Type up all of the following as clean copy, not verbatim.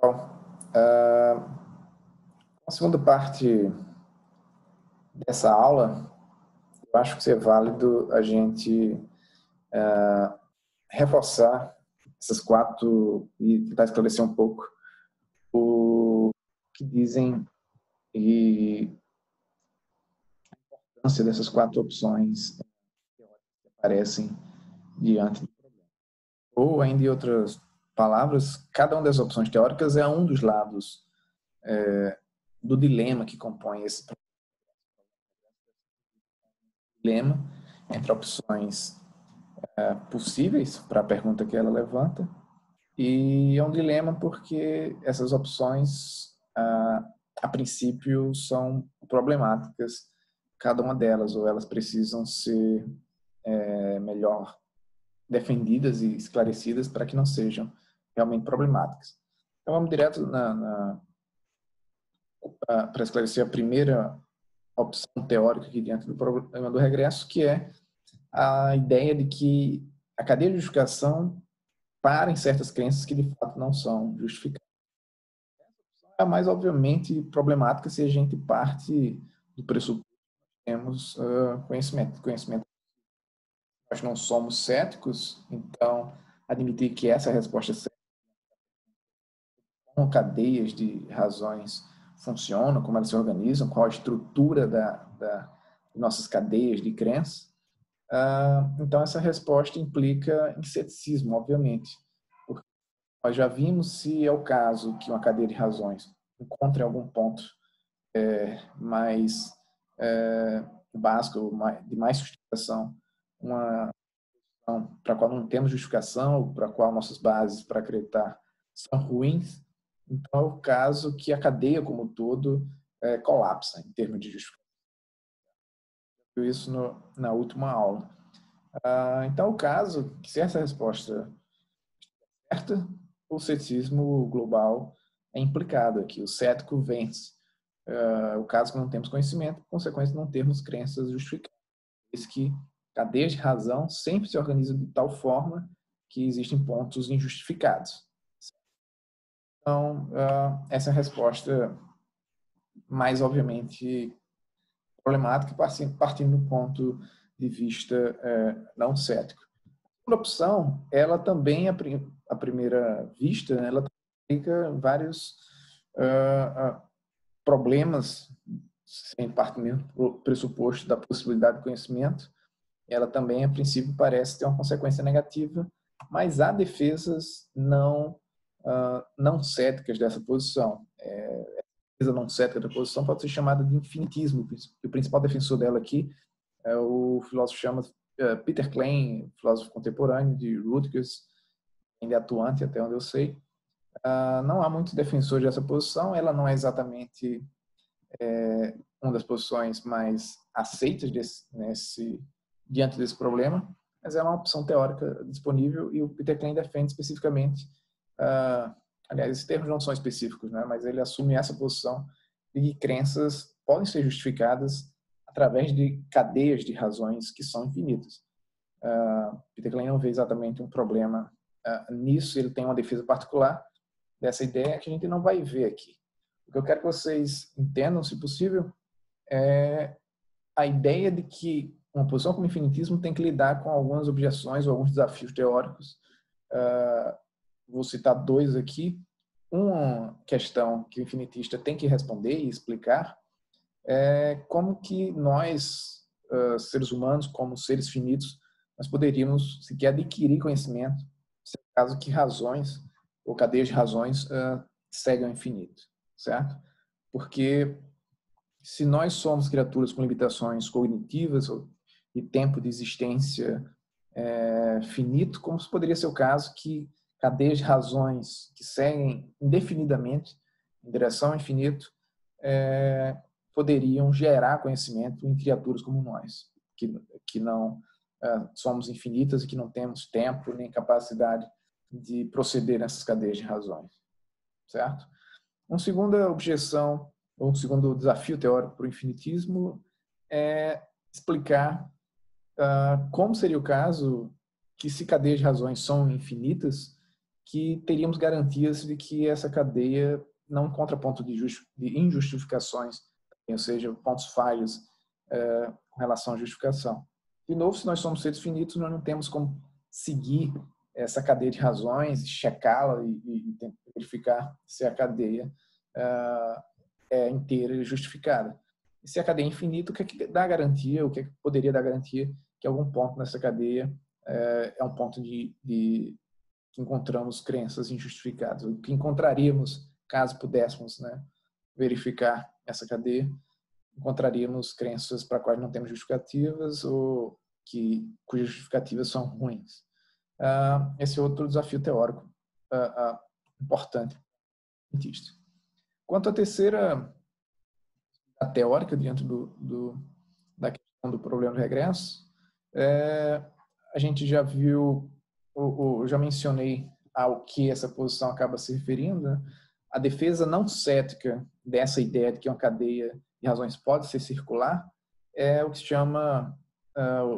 Bom, a segunda parte dessa aula, eu acho que é válido a gente reforçar essas quatro e tentar esclarecer um pouco o que dizem e a importância dessas quatro opções que aparecem diante do problema. Ou, ainda em outras palavras, cada uma das opções teóricas é um dos lados do dilema que compõe esse dilema entre opções possíveis para a pergunta que ela levanta. E é um dilema porque essas opções, a princípio, são problemáticas, cada uma delas, ou elas precisam ser melhor defendidas e esclarecidas para que não sejam realmente problemáticas. Então, vamos direto para esclarecer a primeira opção teórica aqui dentro do problema do regresso, que é a ideia de que a cadeia de justificação para em certas crenças que de fato não são justificadas. É mais obviamente problemática se a gente parte do pressuposto que temos conhecimento. Nós não somos céticos, então admitir que essa é a resposta certa, como cadeias de razões funcionam, como elas se organizam, qual a estrutura de nossas cadeias de crença. Então essa resposta implica em ceticismo, obviamente. Nós já vimos se é o caso que uma cadeia de razões encontre algum ponto mais básico, de mais sustentação, uma para a qual não temos justificação, ou para a qual nossas bases para acreditar são ruins, então é o caso que a cadeia como um todo colapsa em termos de justificação. Isso na última aula. Então, o caso que se essa resposta é certa, o ceticismo global é implicado aqui. O cético vence. O caso que não temos conhecimento, por consequência, não temos crenças justificadas. Diz que cadeias de razão sempre se organizam de tal forma que existem pontos injustificados. Então, essa é a resposta mais, obviamente, problemática, partindo do ponto de vista não cético. A segunda opção, ela também, à primeira vista, ela implica vários problemas, sem partimento do pressuposto da possibilidade de conhecimento. Ela também, a princípio, parece ter uma consequência negativa, mas há defesas não céticas dessa posição. A defesa não cética da posição pode ser chamada de infinitismo. O principal defensor dela aqui é o filósofo chama Peter Klein, filósofo contemporâneo de Rutgers, ainda atuante, até onde eu sei. Não há muitos defensores dessa posição, ela não é exatamente uma das posições mais aceitas diante desse problema, mas é uma opção teórica disponível e o Peter Klein defende especificamente, aliás, esses termos não são específicos, né, mas ele assume essa posição de que crenças podem ser justificadas através de cadeias de razões que são infinitas. Peter Klein não vê exatamente um problema nisso, ele tem uma defesa particular dessa ideia que a gente não vai ver aqui. O que eu quero que vocês entendam, se possível, é a ideia de que uma posição como infinitismo tem que lidar com algumas objeções ou alguns desafios teóricos. Vou citar dois aqui. Uma questão que o infinitista tem que responder e explicar é como que nós, seres humanos, como seres finitos, nós poderíamos sequer adquirir conhecimento, se é o caso que razões ou cadeias de razões seguem ao infinito, certo? Porque se nós somos criaturas com limitações cognitivas e tempo de existência finito, como poderia ser o caso que cadeias de razões que seguem indefinidamente em direção ao infinito poderiam gerar conhecimento em criaturas como nós, que não somos infinitas e que não temos tempo nem capacidade de proceder nessas cadeias de razões, certo? Uma segunda objeção, ou um segundo desafio teórico para o infinitismo é explicar como seria o caso que, se cadeias de razões são infinitas, que teríamos garantias de que essa cadeia não encontra ponto de injustificações, ou seja, pontos falhos com relação à justificação. De novo, se nós somos seres finitos, nós não temos como seguir essa cadeia de razões, checá-la e verificar se a cadeia é inteira e justificada. E se a cadeia é infinita, o que é que dá garantia, o que é que poderia dar garantia que algum ponto nessa cadeia é um ponto que encontramos crenças injustificadas, o que encontraríamos caso pudéssemos, né, verificar essa cadeia, encontraríamos crenças para as quais não temos justificativas ou cujas justificativas são ruins. Esse é outro desafio teórico importante. Quanto à terceira, a teórica dentro da questão do problema do regresso, a gente já viu, já mencionei ao que essa posição acaba se referindo, né? A defesa não cética dessa ideia de que uma cadeia de razões pode ser circular é o que se chama,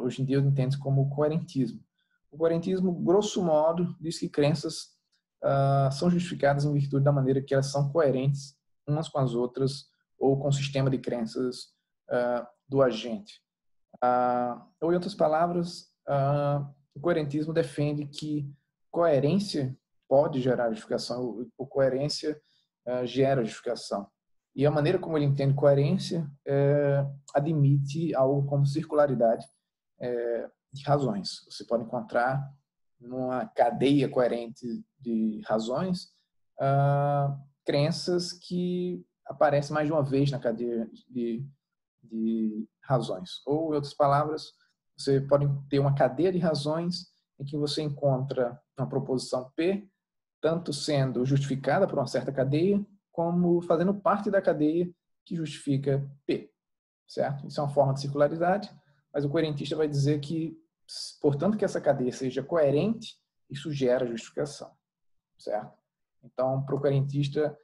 hoje em dia, entende como coerentismo. O coerentismo, grosso modo, diz que crenças são justificadas em virtude da maneira que elas são coerentes umas com as outras ou com o sistema de crenças do agente. Ou, em outras palavras, o coerentismo defende que coerência pode gerar justificação, ou coerência gera justificação. E a maneira como ele entende coerência admite algo como circularidade de razões. Você pode encontrar numa cadeia coerente de razões crenças que aparecem mais de uma vez na cadeia de razões. Ou, em outras palavras, você pode ter uma cadeia de razões em que você encontra uma proposição P, tanto sendo justificada por uma certa cadeia, como fazendo parte da cadeia que justifica P, certo? Isso é uma forma de circularidade, mas o coerentista vai dizer que, portanto, que essa cadeia seja coerente, isso gera justificação, certo? Então, para o coerentista,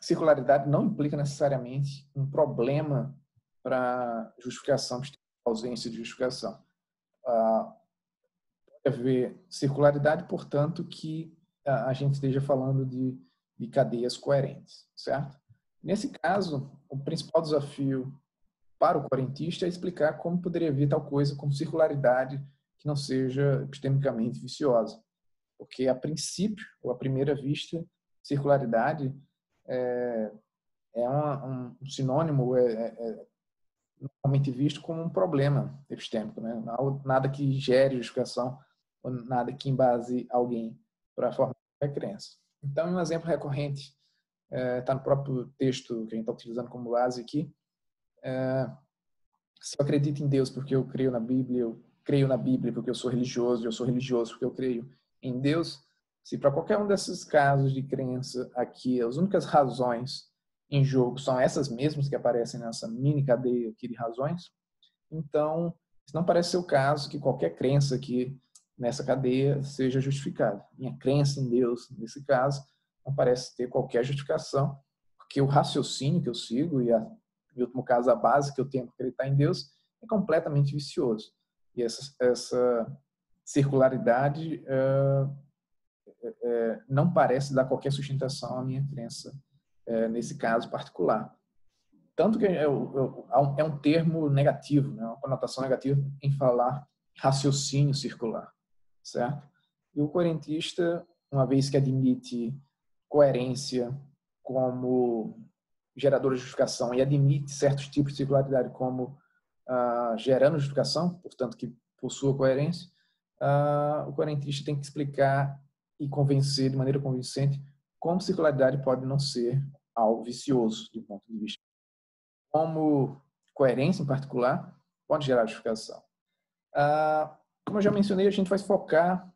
circularidade não implica necessariamente um problema para justificação, ausência de justificação. Pode haver circularidade, portanto, que a gente esteja falando de cadeias coerentes, certo? Nesse caso, o principal desafio para o coerentista é explicar como poderia vir tal coisa como circularidade que não seja epistemicamente viciosa. Porque, a princípio, ou à primeira vista, circularidade é um sinônimo, normalmente visto como um problema epistêmico, né? Nada que gere justificação, ou nada que embase alguém para formar a crença. Então, um exemplo recorrente está no próprio texto que a gente está utilizando como base aqui. Se eu acredito em Deus porque eu creio na Bíblia, eu creio na Bíblia porque eu sou religioso porque eu creio em Deus. Se para qualquer um desses casos de crença aqui, as únicas razões em jogo são essas mesmas que aparecem nessa mini cadeia aqui de razões, então não parece ser o caso que qualquer crença aqui nessa cadeia seja justificada. Minha crença em Deus, nesse caso, não parece ter qualquer justificação, porque o raciocínio que eu sigo e, em último caso, a base que eu tenho para acreditar em Deus é completamente vicioso. E essa circularidade não parece dar qualquer sustentação à minha crença nesse caso particular. Tanto que é um termo negativo, né? Uma conotação negativa em falar raciocínio circular, certo? E o coerentista, uma vez que admite coerência como gerador de justificação e admite certos tipos de circularidade como gerando justificação, portanto que possua coerência, o coerentista tem que explicar e convencer de maneira convincente como circularidade pode não ser algo vicioso do ponto de vista. Como coerência, em particular, pode gerar justificação. Como eu já mencionei, a gente vai focar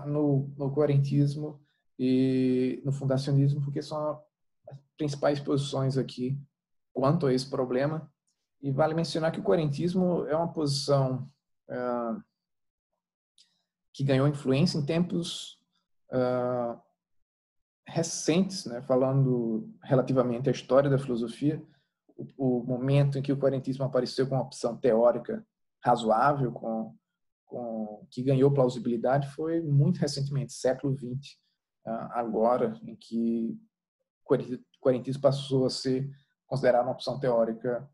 no coerentismo e no fundacionismo, porque são as principais posições aqui quanto a esse problema. E vale mencionar que o coerentismo é uma posição que ganhou influência em tempos recentes, né, falando relativamente à história da filosofia, o momento em que o coerentismo apareceu com uma opção teórica razoável, com que ganhou plausibilidade foi muito recentemente, século XX, agora, em que o coerentismo passou a ser considerado uma opção teórica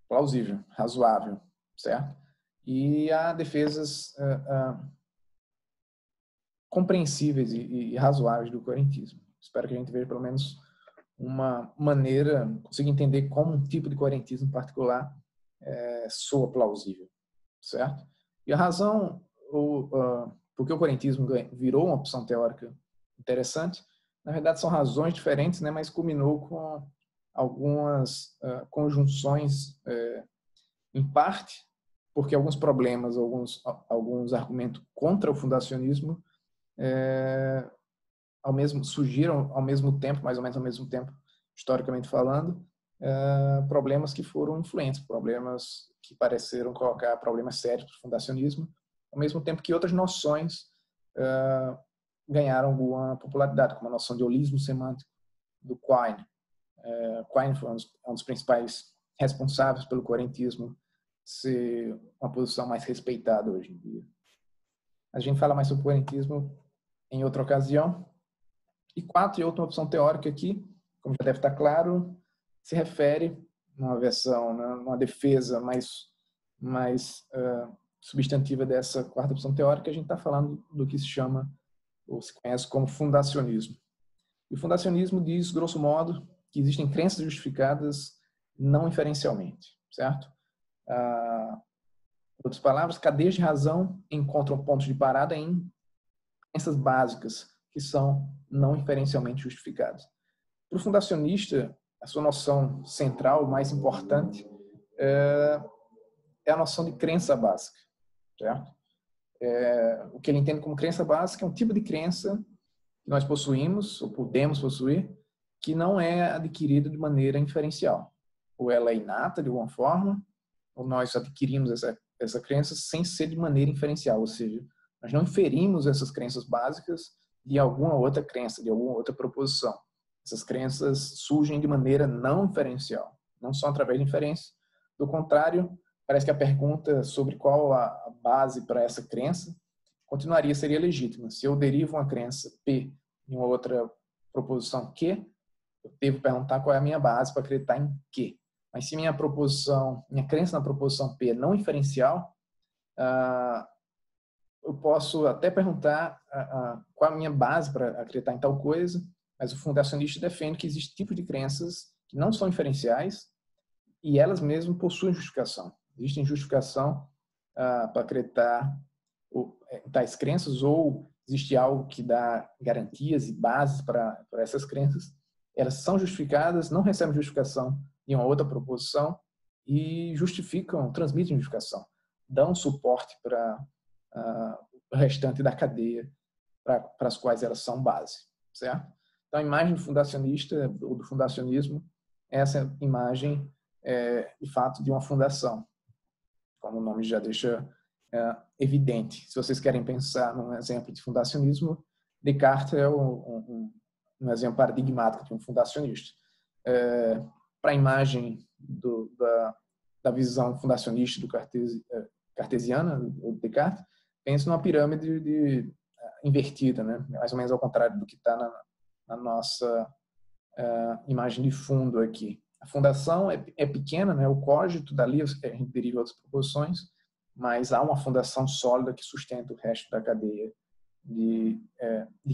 plausível, razoável, certo? E há defesas compreensíveis e razoáveis do coerentismo. Espero que a gente veja pelo menos uma maneira, consiga entender como um tipo de coerentismo particular soa plausível, certo? E a razão porque o coerentismo virou uma opção teórica interessante, na verdade são razões diferentes, né, mas culminou com algumas conjunções, em parte, porque alguns problemas, alguns argumentos contra o fundacionismo surgiram ao mesmo tempo, mais ou menos ao mesmo tempo, historicamente falando, problemas que foram influentes, problemas que pareceram colocar problemas sérios para o fundacionismo, ao mesmo tempo que outras noções ganharam alguma popularidade, como a noção de holismo semântico do Quine. Quine foi um dos principais responsáveis pelo coerentismo ser uma posição mais respeitada hoje em dia. A gente fala mais sobre o coerentismo em outra ocasião. E 4, e outra opção teórica aqui, como já deve estar claro, se refere numa versão, numa defesa mais substantiva dessa 4ª opção teórica, a gente está falando do que se chama, ou se conhece como fundacionismo. E o fundacionismo diz, grosso modo, que existem crenças justificadas não inferencialmente, certo? Em outras palavras, cadeias de razão encontram pontos de parada em crenças básicas que são não inferencialmente justificadas. Para o fundacionista, a sua noção central, mais importante, é a noção de crença básica, certo? O que ele entende como crença básica é um tipo de crença que nós possuímos, ou podemos possuir, que não é adquirida de maneira inferencial. Ou ela é inata de alguma forma, ou nós adquirimos essa crença sem ser de maneira inferencial, ou seja, nós não inferimos essas crenças básicas de alguma outra crença, de alguma outra proposição. Essas crenças surgem de maneira não inferencial, não só através de inferência. Do contrário, parece que a pergunta sobre qual a base para essa crença seria legítima. Se eu derivo uma crença P em uma outra proposição Q, eu devo perguntar qual é a minha base para acreditar em Q. Mas se minha crença na proposição P é não inferencial, eu posso até perguntar qual é a minha base para acreditar em tal coisa, mas o fundacionista defende que existem tipos de crenças que não são inferenciais e elas mesmas possuem justificação. Existem justificação para acreditar em tais crenças, ou existe algo que dá garantias e bases para essas crenças. Elas são justificadas, não recebem justificação em uma outra proposição e transmitem justificação, dão suporte para o restante da cadeia para as quais elas são base, certo? Então, a imagem do fundacionista, ou do fundacionismo, essa imagem de fato, de uma fundação, como o nome já deixa evidente. Se vocês querem pensar num exemplo de fundacionismo, Descartes é um exemplo paradigmático de um fundacionista. Para a imagem da visão fundacionista cartesiana, do Descartes, pense numa pirâmide invertida, né? Mais ou menos ao contrário do que está na nossa imagem de fundo aqui. A fundação é pequena, né? O cogito dali a gente deriva outras proposições, mas há uma fundação sólida que sustenta o resto da cadeia de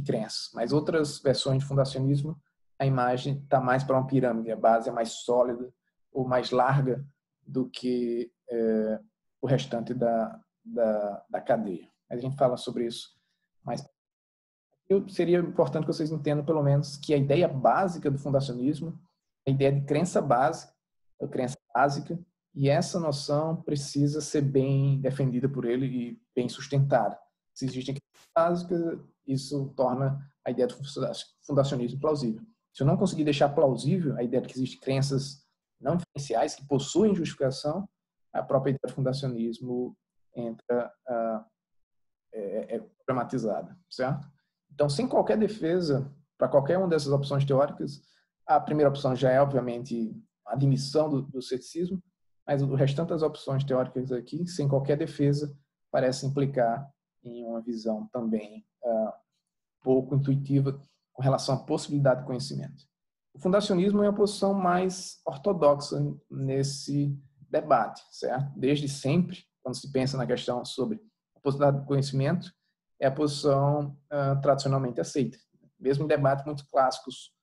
crenças. Mas outras versões de fundacionismo, a imagem está mais para uma pirâmide, a base é mais sólida ou mais larga do que o restante da cadeia. Mas a gente fala sobre isso mais. Seria importante que vocês entendam, pelo menos, que a ideia básica do fundacionismo é a ideia de crença básica, e essa noção precisa ser bem defendida por ele e bem sustentada. Se existem crenças básicas, isso torna a ideia do fundacionismo plausível. Se eu não conseguir deixar plausível a ideia de que existem crenças não inferenciais que possuem justificação, a própria ideia do fundacionismo é problematizada, certo? Então, sem qualquer defesa para qualquer uma dessas opções teóricas, a primeira opção já é, obviamente, a admissão do ceticismo, mas o restante das opções teóricas aqui, sem qualquer defesa, parece implicar em uma visão também pouco intuitiva com relação à possibilidade de conhecimento. O fundacionismo é a posição mais ortodoxa nesse debate, certo? Desde sempre, quando se pensa na questão sobre a possibilidade de conhecimento, é a posição tradicionalmente aceita. Mesmo em debates muito clássicos,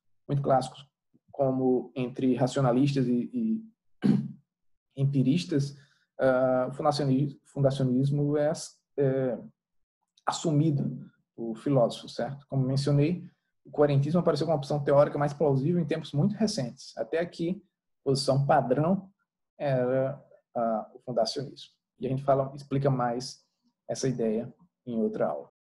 como entre racionalistas e empiristas, o fundacionismo é assumido por filósofos, certo? Como mencionei, o coerentismo apareceu como uma opção teórica mais plausível em tempos muito recentes. Até aqui, a posição padrão era o fundacionismo. E a gente explica mais essa ideia em outra aula.